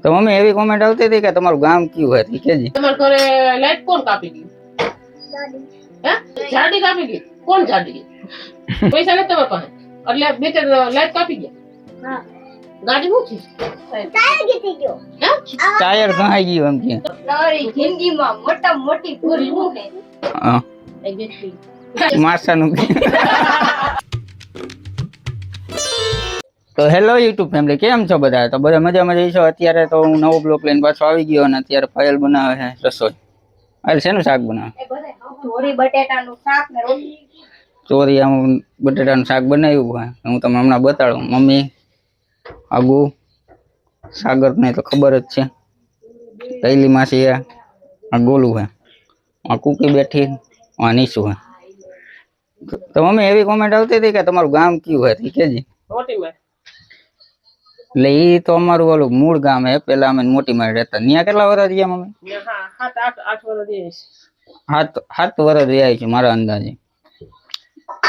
તો મમ્મી એવી કોમેન્ટ આવતી હતી કે તમારું ગામ કયું હે ઠીક છે તમારા ઘરે લાઈટ કોણ કાપી ગયું? હે જાડી કાપી ગઈ? કોણ જાડી? પૈસા નથી તમારા પાસે એટલે મીટર લાઈટ કાપી ગયા? હા. ગાડી શું છે? ટાયર ગીતી ગયો. હે ટાયર ઘાઈ ગયું એમ કે તારી જિંદગીમાં મોટા મોટી ભૂલ હું હે? હા એ ગીતી માસાનું તો હેલો યુટ્યુબ ફેમિલી, કેમ છો બધા? તો બધા મજામાં જઈશો. અત્યારે તો હું નવો બ્લોગ લઈને પાછો આવી ગયો અને અત્યારે ફાઇલ બનાવે છે રસોઈ. હાલ શેનું શાક બનાવે? ચોરી બટેટાનું શાક ને રોટલી. ચોરી આમ બટેટાનું શાક બનાવ્યું હોય હું તમને હમણાં બતાડું. મમ્મી, આગુ, સાગર ને તો ખબર જ છે, તૈલી માસી આ ગોલું હે, આ કુકી બેઠી, આ નીસુ હે. તો મમ્મી એવી કોમેન્ટ આવતી હતી કે તમારું ગામ કયું હે ઠીક છે? એટલે ઈ તો અમારું ઓલું મૂળ ગામ હે. પેલા અમે મોટી માર રહેતા. ત્યાં કેટલા વર્ષ રહ્યા મમ્મી? 7 વર્ષ રહ્યા છે મારા અંદાજે.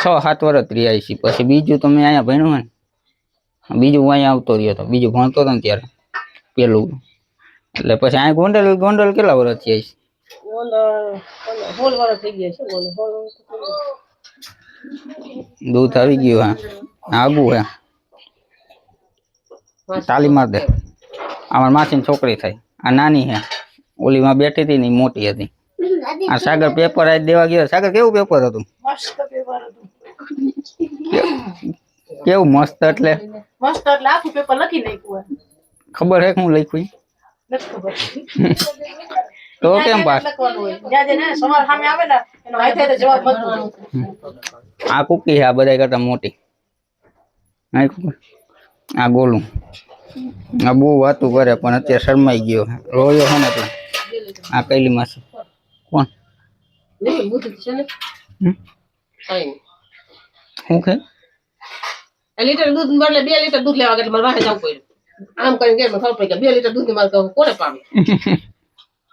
6-7 વર્ષ રહ્યા છે. પછી બીજું તો મેં અહીંયા ભણ્યું ને, બીજું હું અહીંયા આવતો રહ્યો હતો. બીજું ભણતો હતો ને ત્યારે પેલું. એટલે પછી અહીંયા ગોંડલ કેટલા વર્ષ થયા છે? 16 વર્ષ થઈ ગયા છે. દૂધ આવી ગયું હા આગુ હે. તાલી માર દે. અમાર માસીની છોકરી થાય. આ નાની હે, ઓલી માં બેઠી હતી ને મોટી હતી. આ સાગર પેપર આજ દેવા ગયો. સાગર કેવું પેપર હતું? મસ્ત પેપર હતું. કેવું મસ્ત? એટલે મસ્ત એટલે આખું પેપર લખી નાખ્યું. ખબર હે હું લખ્યું? નથી ખબર. તો કેમ પાસ? સવાલ સામે આવે ને એનો હાથે જવાબ મત. આ કુકી છે, આ બધા કરતા મોટી. આ ગોલું આ બહુ વાતું કરે પણ અત્યારે શરમાઈ ગયો, રોયો છે ને તું. આ કઈલી માસી કોણ? શું કે લીટર દૂધ બદલે 2 લીટર દૂધ લેવા એટલે મારે વાહે જવું પડ્યું. આમ કરીને કે ખબર પડી કે 2 લીટર દૂધ ની મારે કોને પાવે?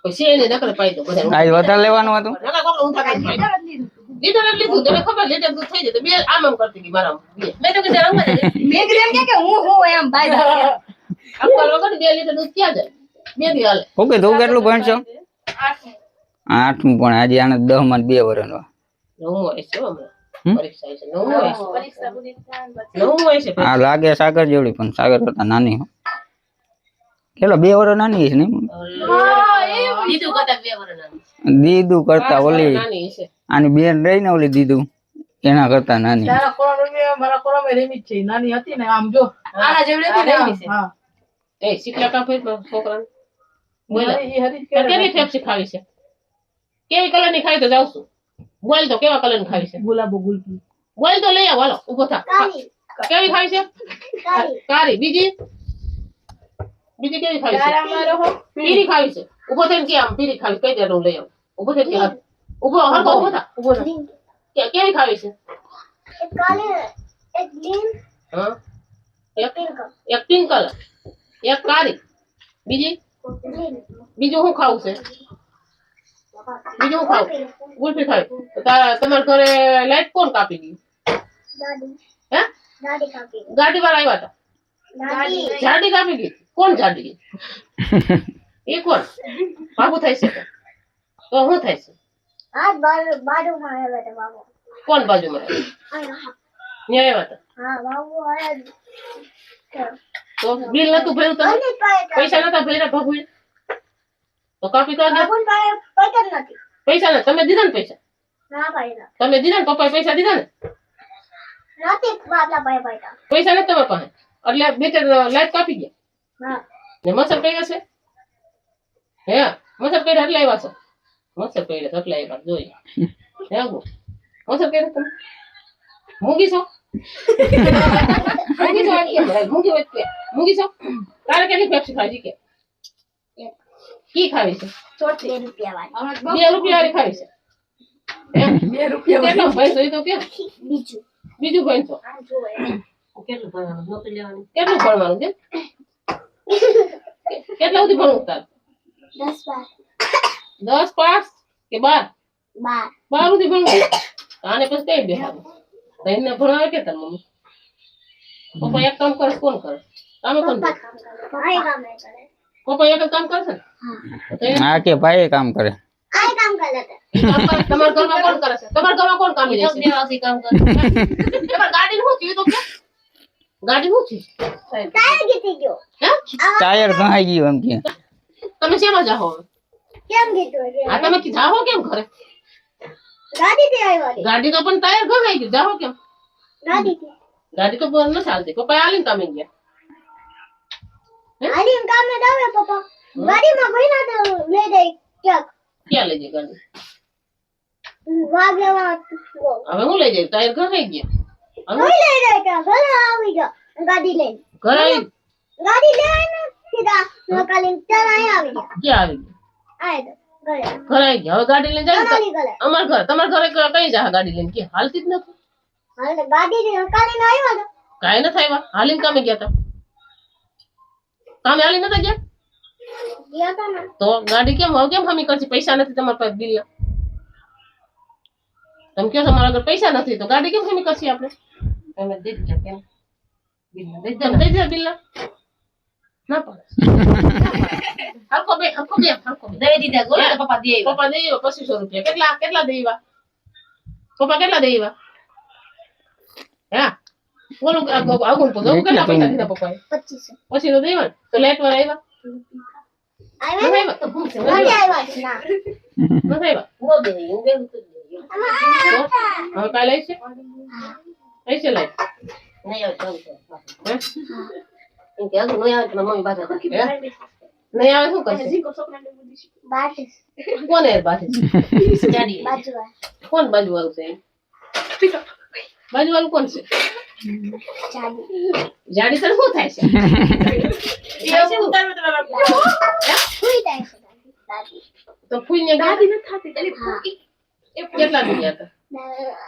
પછી એને નકરે પાઈ દો બધા. આ વધારે લેવાનું હતું. લીટર લીધું તને ખબર લીટર દૂધ થઈ જાય. 2 આમ કરતી ગઈ મારા. મેં તો કીધું રંગવા દે. મેં કીધું કે હું એમ ભાઈ અક્કલ વગર 2 લીટર દૂધ ક્યાં જાય? 2 દી હાલે. ઓકે તું કેટલું ભણશો? 8મું પણ આજે આને 10 માં 2 વર્ષનો. 9મું છે હમણાં. પરીક્ષા છે 9મું છે. પરીક્ષા બધી 9મું છે. આ લાગે સાગર જેવડી પણ સાગર કરતા નાની હો. કેટલો 2 વર્ષ નાની છે ને? દીદુ કરતા 2 વર્ષ નાની. દીદુ કરતા ઓલી નાની છે. આની બેન રહી ને ઓલી દીદુ એના કરતા નાની. તારા કોળામાં મારા કોળામાં રેમી છે. નાની હતી ને આમ જો આના જેવડી હતી ને રેમી છે. હા એ શીખલા કા ફેર છોકરાને બોલ એ હરી કેટલી ફેપ શીખાવી છે? કેવી કલર ની ખાઈ તો જાવ છું. બોલ તો કેવા કલર ની ખાવી છે? ગુલાબો ગુલબી. બોલ તો લઈ આવ હાલો ઉભો થા. કેવી ખાવી છે? કારી. બીજી કેવી ખાવી છે? પીરી ખાવી છે. ઉભો થઈને કે આમ પીરી ખાવી કઈ દે હું લઈ આવ. ઉભો થઈને કે ઉભો હરકો ઉભો થા. ઉભો થા. કેવી ખાવી છે? એક કાળી, એક ગ્રીન, હા એક પિંક. એક પિંક કલર, એક કાળી. બીજું શું ખાવું છે? બીજું શું ખાવું? ગુલ્ફી ખાવી. તમારા ઘરે લાઈટ કોણ કાપી ગયું? દાદી. હે દાદી કાપી. ગાડી વાળા આવ્યા હતા. દાદી. જાડી કાપી ગઈ. કોણ જાડી? એ કોણ? બાબુ થાય છે તો શું થાય છે? આ બાજુમાં આવ્યા હતા બાબુ. કોણ બાજુમાં? અહીંયા. ન્યા આવ્યા હતા. હા બાબુ આયા. તો બિલ નતું ભર્યું તમે? પૈસા નતા ભર્યા બાબુએ તો કાપી કાઢ. બાબુને પાસે પૈસા જ નથી. પૈસા ને તમે દીધા ને પૈસા? ના ભાઈ તમે દીધા ને પપ્પાએ પૈસા દીધા ને? નથી બાપલા પાસે પૈસા. પૈસા નથી તમારા પાસે એટલે મીટર લાઈટ કાપી ગયા. હા. ને મસર કર્યા છે? હે મસર કર્યા એટલે આવ્યા છો? મસર કર્યા એટલે આવ્યા જોઈએ. હે મસર કર્યા તમે? મૂંગી છો? મૂંગી છો? મૂંગી હોય કે મૂંગી છો? તારે કેટલી પેપ્સી ખાવી છે? કી ખાવી છે? 2 રૂપિયા વાળી. 2 રૂપિયા વાળી ખાવી છે? 2 રૂપિયા કેટલો ભાઈ જોઈ તો કે બીજું ભાઈ છો? આમ જોવે. કેટલું ભણવાનું? નોકરી લેવાની કેટલું ભણવાનું છે? કેટલા સુધી ભણવું તાર? 10 પાસ કે 12? 12. 12 સુધી ભણવું. આને પછી કઈ બેસાડું? એને ભણાવે કે તાર મમ્મી? પપ્પા એક કામ કરે કોણ કરે? તમે કોણ? પપ્પા કામ કરે. ભાઈ કામ કરે. પપ્પા એક જ કામ કરશે ને તો એ આ કે ભાઈ કામ કરે આ કામ કરે છે કામ કરે. તમારા ઘરમાં કોણ કરે છે? તમારા ઘરમાં કોણ કામ કરે છે? કામ કરે. તમારી ગાડી શું થયું તો કે? ગાડી શું થયું? ટાયર ગીતી ગયો હે? ટાયર ઘાઈ ગયું એમ કે તમે શેમાં જાઓ હવે? કેમ ગીતું આ તમે જાઓ કેમ ઘરે? ગાડી થી આવ્યો છે. ગાડી તો પણ ટાયર ઘસાઈ ગયું, જાઓ કેમ? ગાડી થી ગાડી તો બંધ નથી ચાલતી. પપ્પા આલીને કામે ગયા. આલી કામે દાવે પપ્પા ગાડીમાં ભઈના તો લઈ જાય ક્યાંક ક્યાં લઈ જાય ગાડી? વાગ લેવા હવે હું લઈ જાય? ટાયર ઘસાઈ ગયા. હવે કોઈ લઈ જાય ક્યાં ઘરે આવી જાઓ ગાડી લઈને ઘરે આવી ગાડી લઈને સીધા નકાલી ચાલ અહીં આવી ગયા ક્યાં આવી ગયા? આય તો ઘરે ઘરે આવી ગયા. હવે ગાડી લઈને જાય ને તમારી ઘરે અમાર ઘર. તમારા ઘરે કઈ જા ગાડી લઈને? કે હાલતી જ નથી. હાલ ગાડી થી નકાલીને આવ્યો તો કાંઈ નથી આવ્યા. હાલીને કામે ગયા તા. કામે હાલી નતા ગયા ગયા તા ને તો ગાડી કેમ હવે કેમ હમી કરશે? પૈસા નથી તમારા પાસે બિલ ના. તમે કહો છો મારા આગળ પૈસા નથી તો ગાડી કેમ હમી કરશે આપણે? તમે દઈ દીધા કેમ? બિલ ના દઈ દીધા બિલ ના ના પડે. હરખો બે દઈ દીધા. ગોળ પપ્પા દે આવ્યા. પપ્પા દે આવ્યા 2500 રૂપિયા. કેટલા દઈ આવ્યા? પપ્પા કેટલા દઈ આવ્યા? હે બોલું આગળ તો જવું કેટલા પૈસા દીધા પપ્પાએ? 2500 પછી તો દેવા ને. તો લેટ વાર આવ્યા આવ્યા ને તો ભૂખ છે ગાડી આવ્યા છે ના નથી આવ્યા. નો દે હું બેન તો હવે કાલે આવી છે લઈ નહીં આવે જવું છે એમ કે આગળ નહીં આવે તો મમ્મી પાસે નહીં આવે શું કરશે? બાટીસ કોને પાસે જાડી બાજુવા કોણ બાજુ વાળું છે? બાજુ વાળું કોણ છે? ચાલી જાડી તને શું થાય છે? સુઈ જાય છે દાદી તો ફૂઈને ગાડી નથી થતી કેટલા દી ગયા હતા?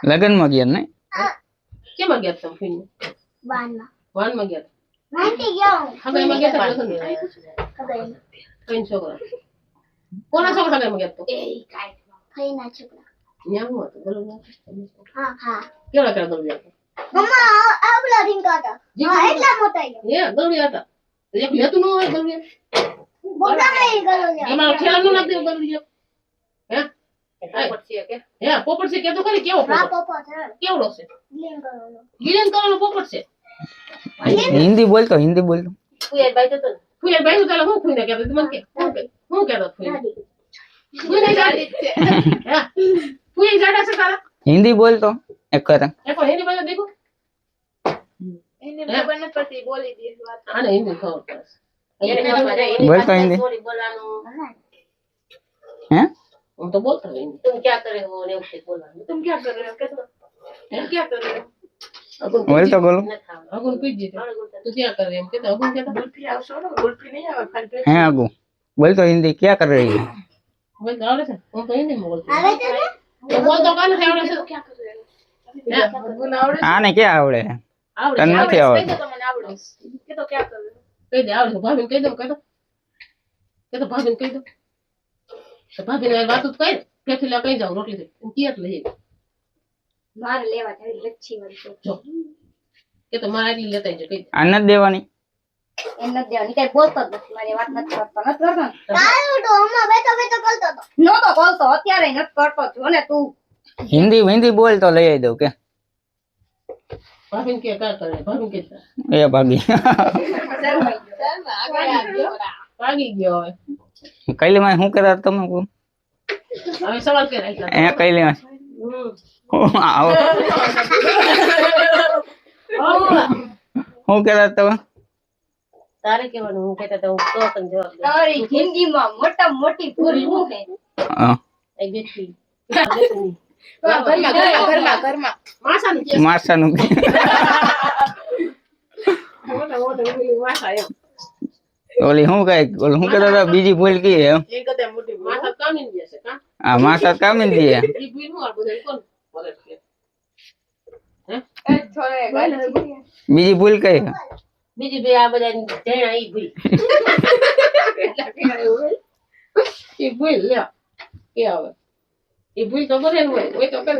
લગનમાં ગયા ને કેમાં ગયા તમે ફૂઈને? બાનમાં વાનમાં ગયા નાઈટી ગયો હગાઈમાં ગયા હતા લગ્ન ખબર કઈ છોકરા કોના છોકરા હગાઈમાં ગયા તો ફઈના છોકરા ન્યા હું હતું ગલું હા હા કેવડા કેવડા ગલું હતા? મમ્મા આ પેલા રીંગા હતા હા એટલા મોટા ગયા એ ગલું હતા એક લેતું ન હોય ગલું બોલતા નહીં ગયો એમાં ઠેલા નું નાખી ગલું હે પોપટ છે કે તો ખરી કેવો હા પોપટ પપ્પા છે કેવડો છે? ગ્લીન કરો ગિરેન કલરનો પોપટ છે. હિન્દી બોલતો ફુયર બાઈ તો તાલા હું ફુઈને કહેતો મને કે હું કહેતો ફુઈને ફુઈને જાડી છે હે ફુઈ જાડા છે તારા હિન્દી બોલતો એક કરે એ પણ હિન્દી બાઈ દેખો એને ખબર નથી પડતી બોલી દે વાત આને હિન્દી ખબર પડે બોલતો હિન્દી સોરી બોલવાનું હે હું તો બોલતો હિન્દી તું ક્યાં કરે હો ને એવું બોલવાનું તું ક્યાં કરે કેતો ક્યાં કરે બોલતો બોલો અગુન પૂછી તું ક્યાં કરે એમ કેતો અગુન કેતો ગુલ્ફી આવશો ને ગુલ્ફી નહીં આવે ખાલી હે આગુ બોલતો हिंदी क्या कर रही है બોલ આવડે છે હું તો હિન્દી માં બોલતો આવે છે ને તો બોલતો કાને આવડે છે ક્યાં કરે અગુન આવડે आने क्या आवड़े है આવડે તને નથી આવડતું તો મને આવડે કેતો ક્યાં કરે કહી દે આવડે ભાભીને કહી દો કેતો ભાભીને કહી દો તો ભાભીને વાતો કઈ ફેફીલા કઈ જાવ રોટલી દે ક્યાં લઈ મારે લેવા જાય લચ્છી વાળી જો કે તો મારા એટલી લેતા જો કઈ आने देवानी એમ નથી દેવાની કઈ બોલતો જ નથી મારી વાત નથી કરતો તારું તો હમણાં બેઠો કરતો હતો નતો બોલતો અત્યારે નથી કરતો જો ને તું हिंदी बोल तो ले आई दो के ભાભીને કે કા કરે ભાભીને કે એ ભાગી ભાગી ગયો હવે કઈલી માં શું કરા તમે હવે સવાલ કે રાખ્યા એ કઈલી માં આવો શું કરા તમે તારે કેવાનું હું કહેતા તો હું તો તને જવાબ દઉં તારી જિંદગીમાં મોટા મોટી ભૂલ હું હે હા એ બેઠી ઘરમાં માસાની કે માસાનું મોટા ઓલી માસા એમ ઓલી શું કઈ ઓલું શું કહેતા હતા બીજી ભૂલ કી એમ એ કદે મોટી માસા કામીન જશે કા આ માસા કામી દી ઈ ભૂલ નું આ બધા કોણ બોલે છે બીજી ભૂલ કઈ બીજી બે આ બધા જણા ઈ ભૂલ ઈ ભૂલ લ્યો કે આવે ઈ ભૂલ તો બને હોય ઓય તો કર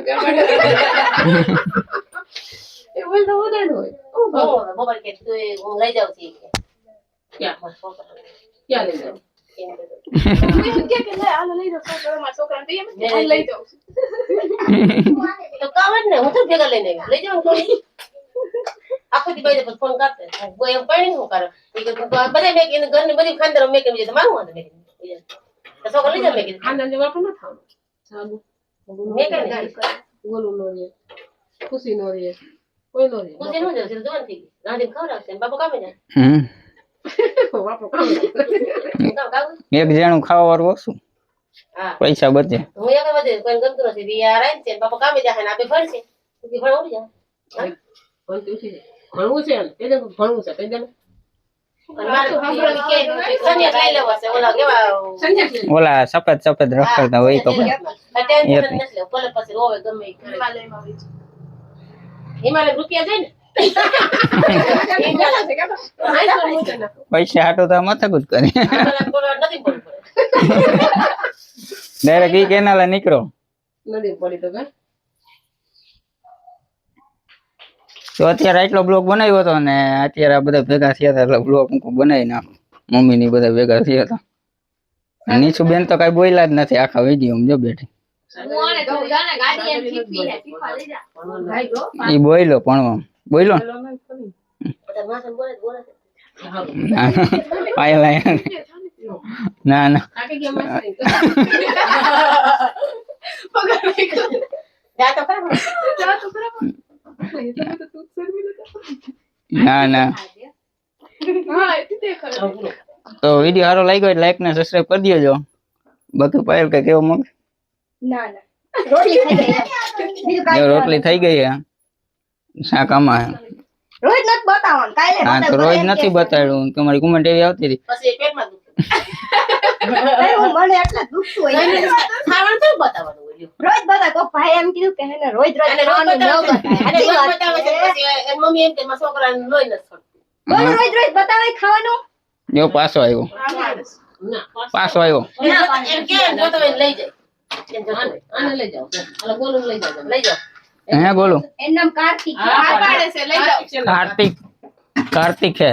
એ ભૂલ તો બને હોય ઓ મોબાઈલ કે તું હું લઈ જાવ છી ક્યાં ક્યાં લઈ જાવ તો કામ જ ને હું તો ભેગા લઈને આવી. લઈ જાવ થોડી આખો દી ભાઈ ફોન કરતે એમ પાણી હું કરે બધા મેં એને ઘરની બધી ખાનદાર મેં કેમ મારું વાંધો મેં તો છોકરા લઈ જાવ મેં ખાનદાર જે વાળું ન થવાનું મેં કઈ બોલું નો રે ખુશી નો રે કોઈ નો રે ખુશી નો જાય જવાન થઈ ગઈ રાંધી ખવડાવશે બાપુ કામે જાય બાપુ કામે એક જણું ખાવા વાળું ઓછું હા પૈસા બચે હું એક બધે કોઈ ગમતું નથી બિયા રાઈ છે બાપુ કામે જાય ને આપે ભણશે તું ભણ ઉડી જા ભણવું છે ને તે ભણવું છે કઈ દે ઓલા સફેદ સફેદ રખડતા હોય તો હિમાલય રૂપિયા જાય ને પૈસા હાટો તો મથક જ કરે નથી પડવું ડાયરેક્ટ ઈ કેનાલે નીકળો નથી પડી તો કઈ તો અત્યારે આટલો બ્લોગ બનાવ્યો હતો ને અત્યારે આ બધા ભેગા થયા હતા એટલે બ્લોગ હું બનાવી નાખું મમ્મી ની બધા ભેગા થયા હતા નીચુ બેન તો કઈ બોલ્યા જ નથી આખા વિડીયો જો બેઠી ઈ બોલ્યો પણ બોલ્યો ના ના ના ના તો વિડીયો સારો લાગ્યો એટલે લાઈક ને સબસ્ક્રાઇબ કરી દેજો બાકી પાયલ કઈ કેવો મગ ના ના રોટલી થઈ ગઈ બીજું કાંઈ રોટલી થઈ ગઈ હે શાક આમાં રોજ નથી બતાવવાનું કાલે હા તો રોજ નથી બતાવ્યું તમારી કમેન્ટ એવી આવતી હતી પછી પેટમાં મને એટલા દુખતું હોય ખાવાનું કેમ બતાવવાનું હોય રોજ બતા કો ભાઈ એમ કીધું કે હેને રોજ રોજ ખાવાનું ન બતાવે મમ્મી એમ કે મારા છોકરાને લોહી નથી બોલો રોજ રોજ બતાવે ખાવાનું જો પાછો આવ્યો પાછો આવ્યો એમ કે જો તો લઈ જાય આને લઈ જાઓ હાલો બોલો લઈ જાઓ હે બોલો એનું નામ કાર્તિક પાડે છે લઈ જાઓ કાર્તિક હે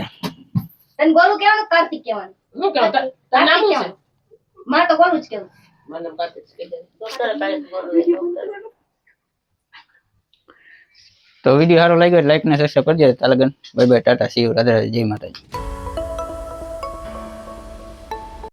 તને બોલું કેવાનું કાર્તિક કેવાનું હું કહું તારું નામ શું છે મારે તો બોલું જ કેવું મારું નામ કાર્તિક છે ડોક્ટર પાસે બોલો તો વિડીયો સારો લાગ્યો લાઈક ને સબસ્ક્રાઇબ કરજો તાલગન bye bye tata see you Radhe Radhe Jai માતાજી